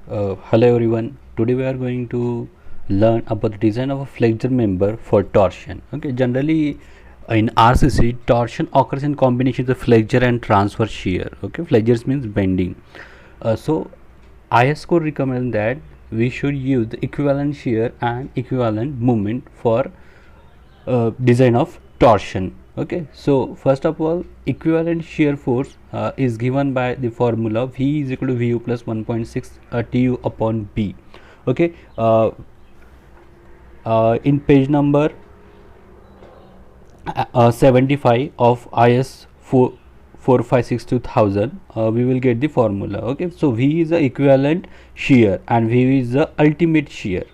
Hello everyone. Today we are going to learn about the design of a flexure member for torsion. Okay, generally in RCC, torsion occurs in combination of flexure and transverse shear. Okay, flexures means bending. So IS code recommends that we should use the equivalent shear and equivalent moment for design of torsion. Okay, so first of all, equivalent shear force is given by the formula V is equal to Vu plus 1.6 Tu upon B. Okay, in page number 75 of IS 4562,000, we will get the formula. Okay, so V is the equivalent shear and V is the ultimate shear.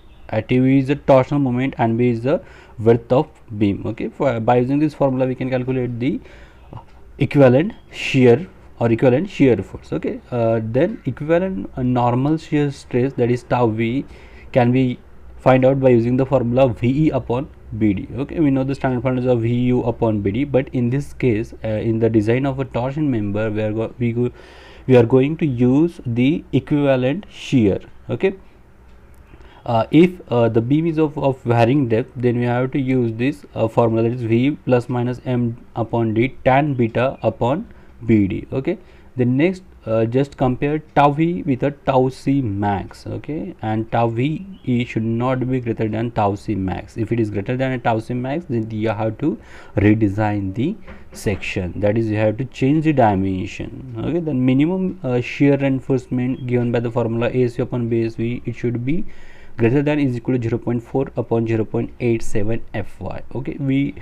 Tu is the torsional moment and B is the width of beam. Okay, by using this formula we can calculate the equivalent shear or equivalent shear force. Okay, then equivalent normal shear stress, that is tau V, can be find out by using the formula VE upon BD. Okay, we know the standard formula of VU upon BD, but in this case in the design of a torsion member we are going to use the equivalent shear. Okay, if the beam is of varying depth, then we have to use this formula, that is V plus minus M upon D tan beta upon BD. Okay, the next just compare tau V with a tau C max. Okay, and tau V E should not be greater than tau C max. If it is greater than a tau C max, then you have to redesign the section, that is you have to change the dimension. Okay, the minimum shear reinforcement given by the formula ASV upon BSV, it should be greater than is equal to 0.4 upon 0.87 Fy. Okay, we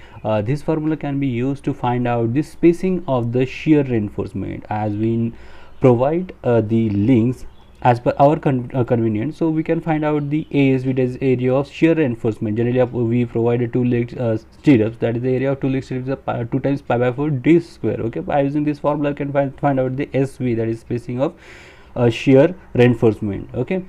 this formula can be used to find out the spacing of the shear reinforcement, as we provide the links as per our convenience. So we can find out the ASV, that is area of shear reinforcement. Generally we provide two leg stirrups, that is the area of two leg stirrups 2 times pi by 4 d square. Okay, by using this formula you can find out the SV, that is spacing of shear reinforcement. Okay,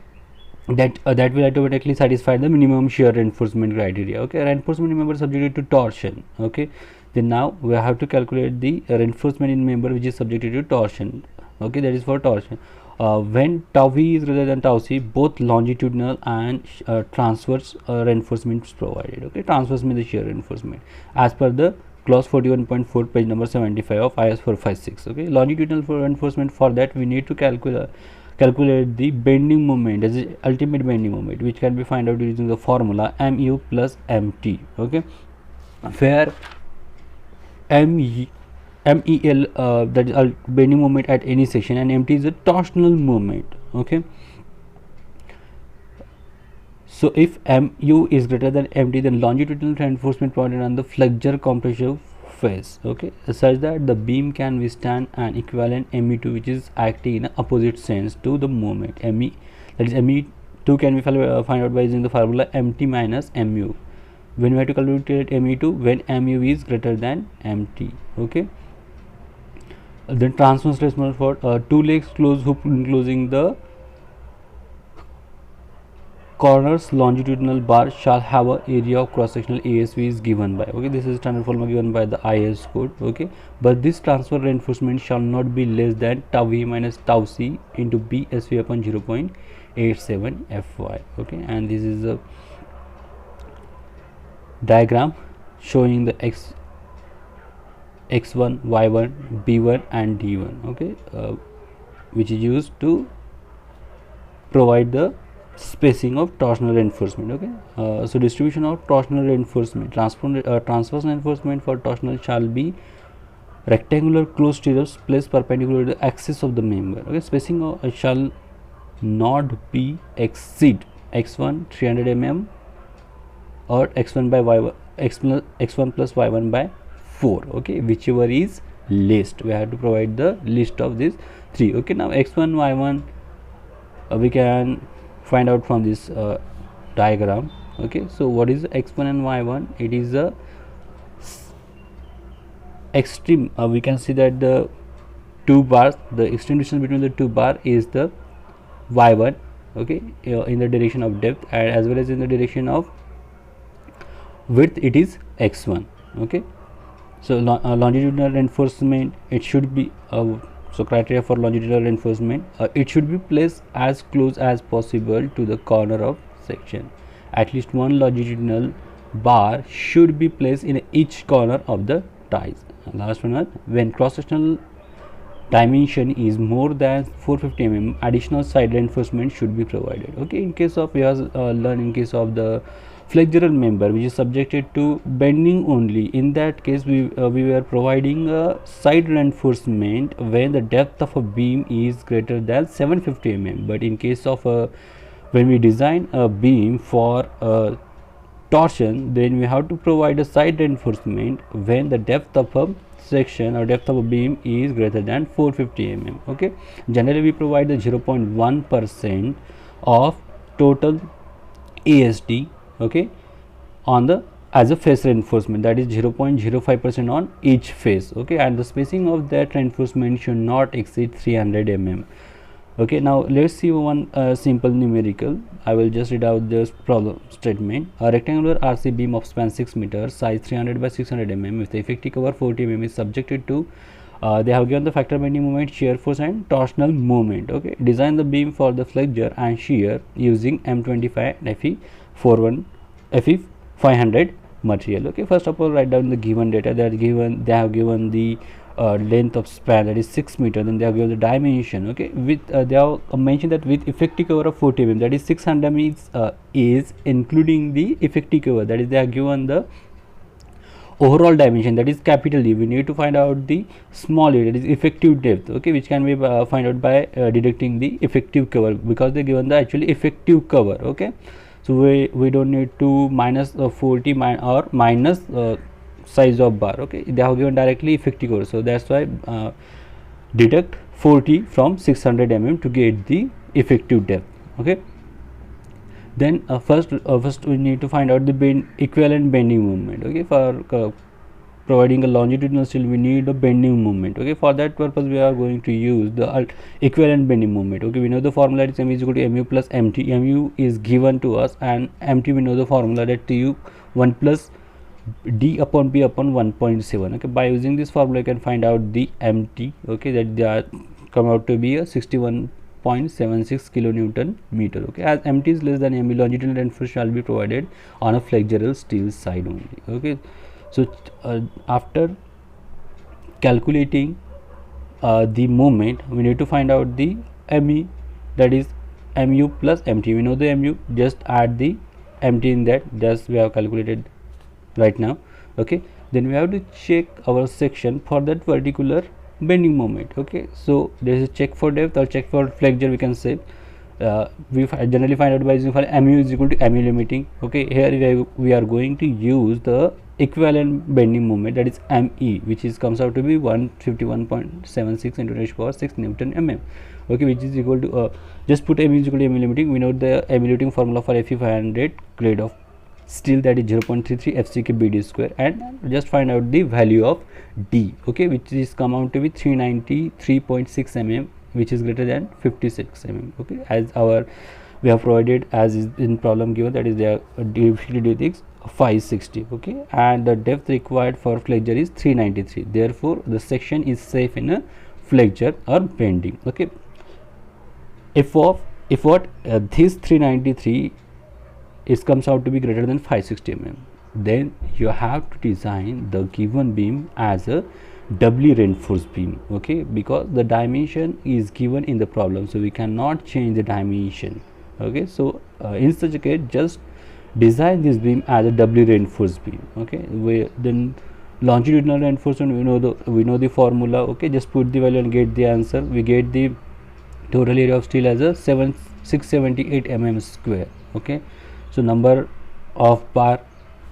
that will automatically satisfy the minimum shear reinforcement criteria. Okay, reinforcement in member subjected to torsion. Okay, then now we have to calculate the reinforcement in member which is subjected to torsion. Okay, that is for torsion. When tau V is greater than tau C, both longitudinal and transverse reinforcement is provided. Okay, transverse means the shear reinforcement as per the clause 41.4 page number 75 of IS 456. Okay, longitudinal for reinforcement, for that we need to calculate the bending moment, as ultimate bending moment, which can be find out using the formula mu plus mt. Okay, where mel that is bending moment at any section and mt is a torsional moment. Okay, so if mu is greater than mt, then longitudinal reinforcement provided on the flexure compressive face. Okay, such that the beam can withstand an equivalent me2 which is acting in an opposite sense to the moment me, that is me2 can be find out by using the formula mt minus mu, when we have to calculate me2 when mu is greater than mt. Okay, then transverse stress for two legs closed hoop enclosing the corners longitudinal bar shall have a area of cross sectional ASV is given by. Okay, this is standard formula given by the IS code. Okay, but this transfer reinforcement shall not be less than tau V minus tau C into BSV upon 0.87 Fy. Okay, and this is a diagram showing the x1, y1, b1 and d1. Okay, which is used to provide the spacing of torsional reinforcement. Okay, so distribution of torsional reinforcement, transverse reinforcement for torsional shall be rectangular closed stirrups placed perpendicular to the axis of the member. Okay, spacing of, shall not be exceed x1 300 mm or x1 by y1 x1 plus y1 by 4. Okay, whichever is least, we have to provide the list of these three. Okay, now x1 y1 we can find out from this diagram. Okay, so what is x1 and y1? It is a extreme, we can see that the two bars, the extreme distance between the two bar is the y1. Okay, in the direction of depth, and as well as in the direction of width it is x1. Okay, so longitudinal reinforcement, it should be So criteria for longitudinal reinforcement, it should be placed as close as possible to the corner of section. At least one longitudinal bar should be placed in each corner of the ties. And last one, when cross-sectional dimension is more than 450 mm, additional side reinforcement should be provided. Okay, in case of, we have learned in case of the flexural member which is subjected to bending only, in that case we were providing a side reinforcement when the depth of a beam is greater than 750 mm. But in case of when we design a beam for torsion, then we have to provide a side reinforcement when the depth of a section or depth of a beam is greater than 450 mm. Okay, generally we provide the 0.1% of total ASD, okay, on the as a face reinforcement, that is 0.05% on each face. Okay, and the spacing of that reinforcement should not exceed 300 mm. Okay, now let's see one simple numerical. I will just read out this problem statement. A rectangular RC beam of span 6 meters, size 300 by 600 mm with the effective cover 40 mm is subjected to they have given the factor bending moment, shear force and torsional moment. Okay, design the beam for the flexure and shear using M25 Fe 500 material. Okay, first of all write down the given data. That given, they have given the length of span, that is 6 meter, then they have given the dimension. Okay, with they have mentioned that with effective cover of 40 mm, that is 600 mm is including the effective cover, that is they have given the overall dimension, that is capital D. We need to find out the small e, that is effective depth. Okay, which can be find out by deducting the effective cover, because they given the actually effective cover. Okay, so we don't need to minus 40 or minus size of bar. Okay, they have given directly effective cover, so that's why deduct 40 from 600 mm to get the effective depth. Okay, then first we need to find out the equivalent bending moment. Okay, for providing a longitudinal steel we need a bending moment. Okay, for that purpose we are going to use the equivalent bending moment. Okay, we know the formula is m is equal to mu plus mt. Mu is given to us, and mt we know the formula that tu 1 plus d upon p upon 1.7. Okay, by using this formula you can find out the mt. Okay, that they are come out to be a 61.76 kilonewton meter. Okay, as mt is less than mu, longitudinal reinforcement shall be provided on a flexural steel side only. Okay, so after calculating the moment, we need to find out the me, that is mu plus mt. We know the mu, just add the mt in that, just we have calculated right now. Okay, then we have to check our section for that particular bending moment. Okay, so there is a check for depth or check for flexure, we can say. We generally find out by using for mu is equal to mu limiting. Okay, here we are going to use the equivalent bending moment, that is me, which is comes out to be 151.76 into 10⁶ Newton mm. Okay, which is equal to just put mu is equal to mu limiting. We know the mu limiting formula for Fe 500 grade of steel, that is 0.33 FCK BD square, and just find out the value of D. Okay, which is come out to be 393.6 mm, which is greater than 56 mm. Okay, as our we have provided as is in problem given, that is their difficulty 560. Okay, and the depth required for flexure is 393. Therefore, the section is safe in a flexure or bending. Okay, if what this 393 is comes out to be greater than 560 mm, then you have to design the given beam as a doubly reinforced beam. Okay, because the dimension is given in the problem, so we cannot change the dimension. Okay, so in such a case just design this beam as a doubly reinforced beam. Okay, then longitudinal reinforcement, we know the formula. Okay, just put the value and get the answer. We get the total area of steel as a 678 mm square. Okay, so number of bar,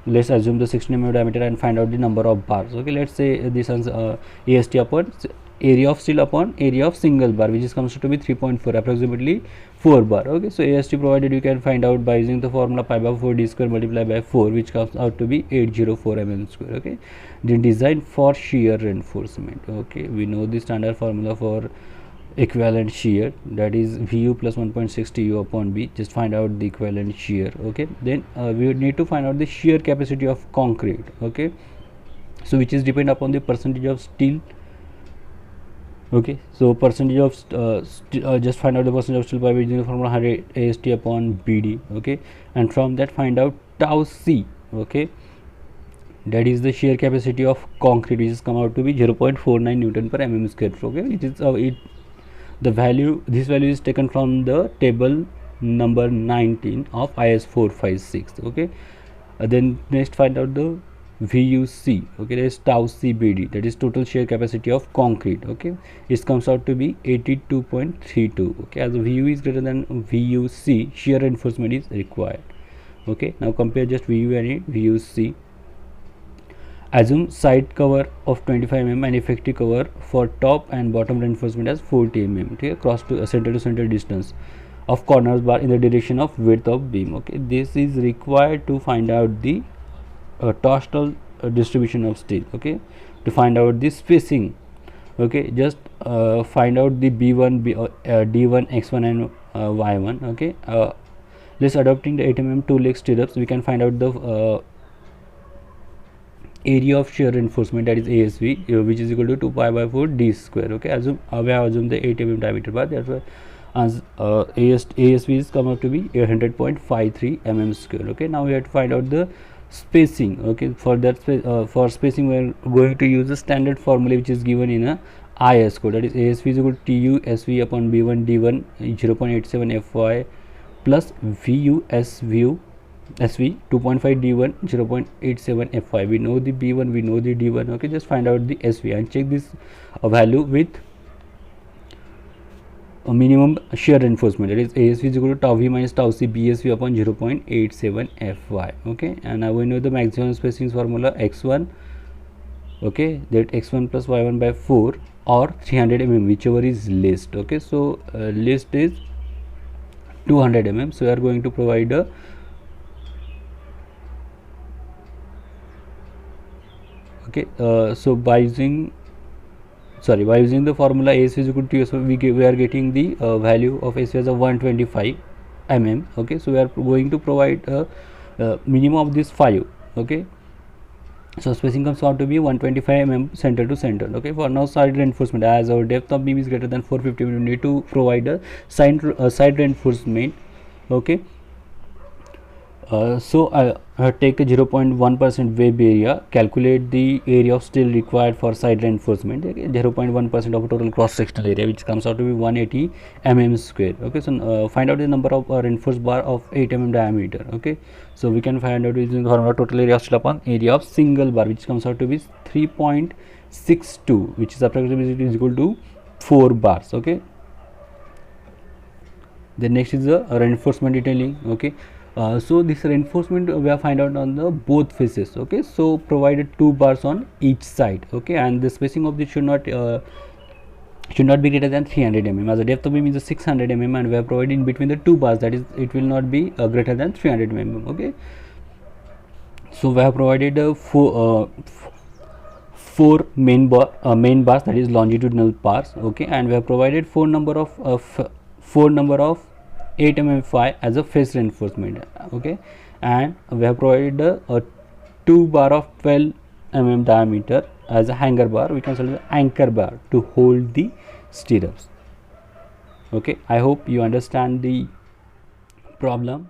let's assume the 16 mm diameter and find out the number of bars. Okay, let's say this is AST upon area of steel upon area of single bar, which is comes to be 3.4, approximately 4 bar. Okay, so AST provided you can find out by using the formula pi by 4 d square multiplied by 4, which comes out to be 804 mm square. Okay, then design for shear reinforcement. Okay, we know the standard formula for equivalent shear, that is vu plus 1.6 tu upon b. Just find out the equivalent shear. Okay, then we need to find out the shear capacity of concrete. Okay, so which is depend upon the percentage of steel Okay, so percentage of just find out the percentage of steel by using the formula 100 AST upon BD. Okay, and from that find out tau C. Okay, that is the shear capacity of concrete, which is come out to be 0.49 Newton per mm square. Okay, it is the value, this value is taken from the table number 19 of IS 456. Okay, then next find out the VUC. Okay, that is tau CBD, that is total shear capacity of concrete. Okay, it comes out to be 82.32. Okay, as VU is greater than VUC, shear reinforcement is required. Okay, now compare just VU and VUC. Assume side cover of 25 mm and effective cover for top and bottom reinforcement as 40 mm. Okay, cross to center distance of corners bar in the direction of width of beam. Okay, this is required to find out the torsional distribution of steel. Okay, to find out the spacing. Okay, just find out the B1, D1, X1 and Y1. Okay, let's adopting the 8 mm two leg stirrups, we can find out the area of shear reinforcement, that is ASV, which is equal to 2 pi by 4 d square. Okay, assume we have assumed the 8 mm diameter bar, therefore as ASV is come out to be 100.53 mm square. Okay, now we have to find out the spacing. Okay, for that for spacing we are going to use the standard formula which is given in a IS code, that is ASV is equal to TU SV upon B1 D1 0.87 FY plus VU SV 2.5 D1 0.87 FY. We know the B1, we know the D1. Okay, just find out the SV and check this value with a minimum shear reinforcement, that is ASV is equal to tau V minus tau C BSV upon 0.87 FY. Okay, and now we know the maximum spacing formula X1. Okay, that X1 plus Y1 by 4 or 300 mm, whichever is least. Okay, so least is 200 mm, so we are going to provide a okay, so by using the formula ASV is equal to TSV, we are getting the value of ASV as a 125 mm. Okay, so we are going to provide a minimum of this 5. Okay, so spacing comes out to be 125 mm center to center. Okay, for now side reinforcement, as our depth of beam is greater than 450 mm, we need to provide a side reinforcement. Okay, so I take a 0.1% web area, calculate the area of steel required for side reinforcement. Okay, 0.1% of total cross sectional area, which comes out to be 180 mm square. Okay, so find out the number of reinforced bar of 8 mm diameter. Okay, so we can find out using the formula total area of steel upon area of single bar, which comes out to be 3.62, which is approximately is equal to 4 bars. Okay, the next is the reinforcement detailing. Okay, so this reinforcement we have find out on the both faces. Okay, so provided 2 bars on each side. Okay, and the spacing of this should not be greater than 300 mm, as the depth of beam is 600 mm and we have provided in between the 2 bars, that is it will not be greater than 300 mm. Okay, so we have provided four main bars, that is longitudinal bars. Okay, and we have provided 4 number of 8 mm phi as a face reinforcement. Okay, and we have provided a 2 bar of 12 mm diameter as a hanger bar, we can select the anchor bar to hold the stirrups. Okay, I hope you understand the problem.